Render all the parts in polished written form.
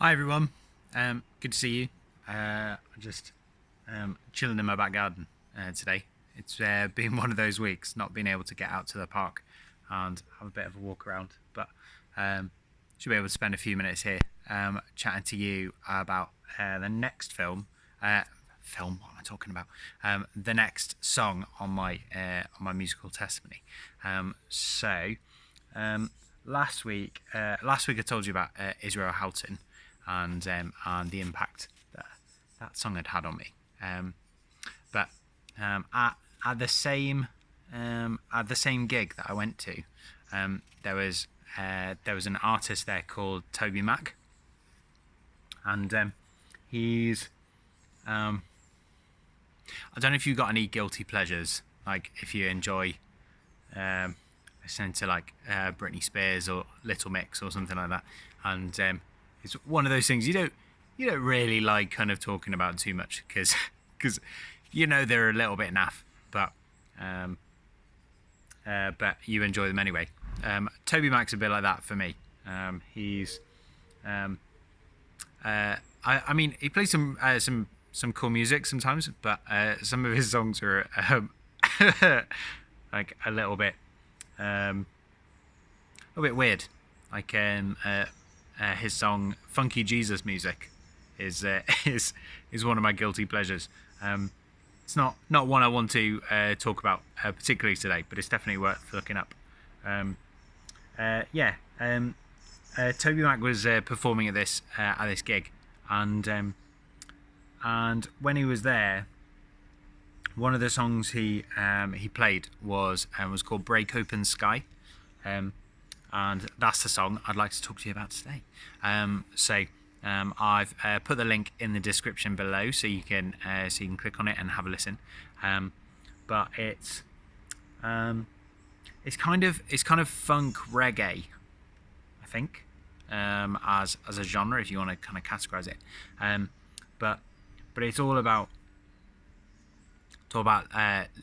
Hi everyone, good to see you. Just chilling in my back garden today. It's been one of those weeks, not being able to get out to the park and have a bit of a walk around, but should be able to spend a few minutes here chatting to you about the next film. What am I talking about? The next song on my musical testimony. So last week I told you about Israel Houghton and the impact that song had had on me. But at the same gig that I went to, there was an artist there called Toby and he's I don't know if you've got any guilty pleasures, like if you enjoy listening to like Britney Spears or Little Mix or something like that, and it's one of those things you don't really like kind of talking about too much because they're a little bit naff, but you enjoy them anyway. Toby Mac's a bit like that for me. He's I mean he plays some cool music sometimes, but some of his songs are like a little bit weird. Like his song "Funky Jesus Music" is is one of my guilty pleasures. It's not one I want to talk about particularly today, but it's definitely worth looking up. Yeah, Toby Mac was performing at this gig, and when he was there, one of the songs he played was called "Break Open Sky," and that's the song I'd like to talk to you about today. I've put the link in the description below, so you can click on it and have a listen. But it's kind of funk reggae, I think, as a genre, if you want to kind of categorize it. But it's all about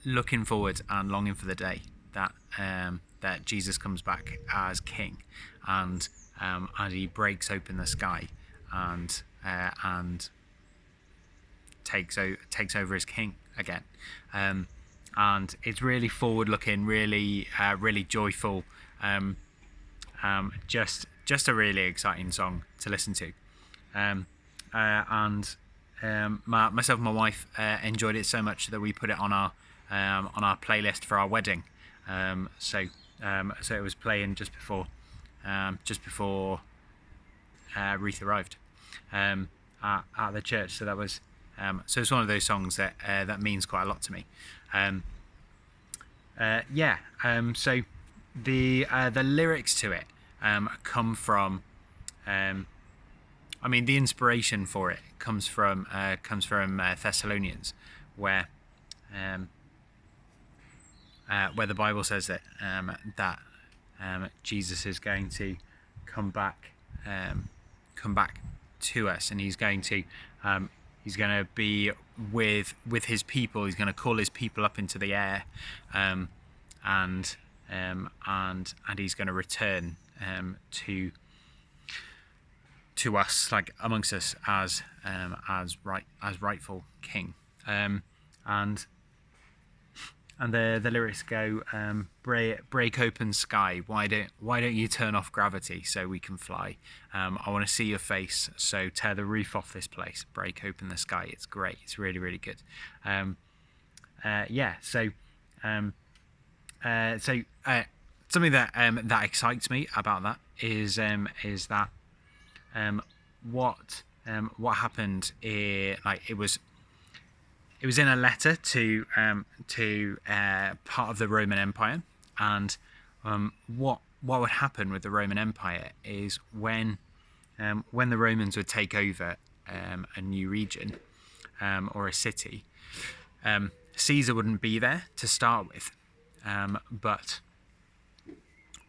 looking forward and longing for the day that Jesus comes back as King, and he breaks open the sky and takes over as King again. And it's really forward looking, really joyful. Just a really exciting song to listen to. Myself and my wife enjoyed it so much that we put it on our playlist for our wedding. So it was playing just before Ruth arrived at the church. So that was so it's one of those songs that means quite a lot to me. So the lyrics to it come from. I mean, the inspiration for it comes from Thessalonians, where the Bible says that Jesus is going to come back to us, and he's going to be with his people. He's going to call his people up into the air, and he's going to return to us, like amongst us, as rightful king. And the lyrics go, break open sky, why don't you turn off gravity so we can fly? I want to see your face, so tear the roof off this place, break open the sky. It's great, it's really, really good. Something that excites me about that is that what happened, it was in a letter to part of the Roman Empire, and what would happen with the Roman Empire is when the Romans would take over a new region or a city, Caesar wouldn't be there to start with, but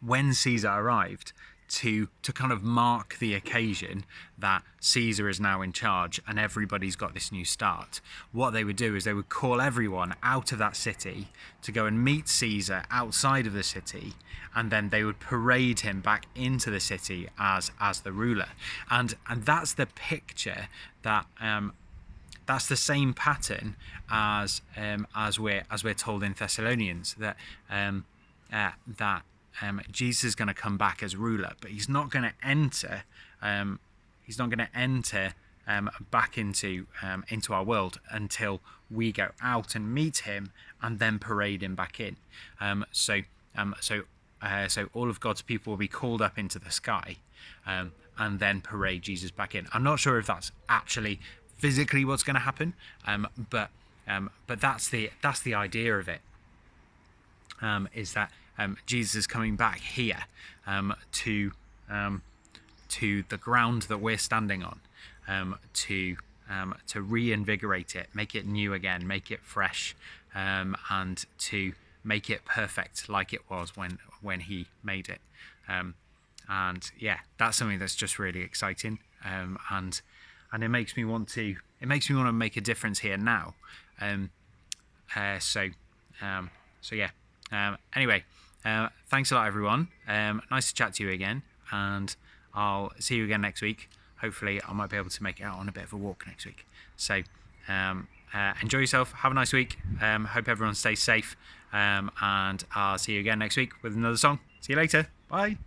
when Caesar arrived, to kind of mark the occasion that Caesar is now in charge and everybody's got this new start, what they would do is they would call everyone out of that city to go and meet Caesar outside of the city, and then they would parade him back into the city as the ruler. And that's the picture that that's the same pattern as we're told in Thessalonians, that Jesus is going to come back as ruler, but he's not going to enter. He's not going to enter back into our world until we go out and meet him and then parade him back in. So all of God's people will be called up into the sky and then parade Jesus back in. I'm not sure if that's actually physically what's going to happen, but that's the idea of it. Is that Jesus is coming back here to the ground that we're standing on, to reinvigorate it, make it new again, make it fresh, and to make it perfect like it was when he made it. And yeah, that's something that's just really exciting, and it makes me want to make a difference here now. So yeah. Anyway, thanks a lot, everyone. Nice to chat to you again, and I'll see you again next week. Hopefully I might be able to make it out on a bit of a walk next week. So enjoy yourself, have a nice week. Hope everyone stays safe, and I'll see you again next week with another song. See you later. Bye.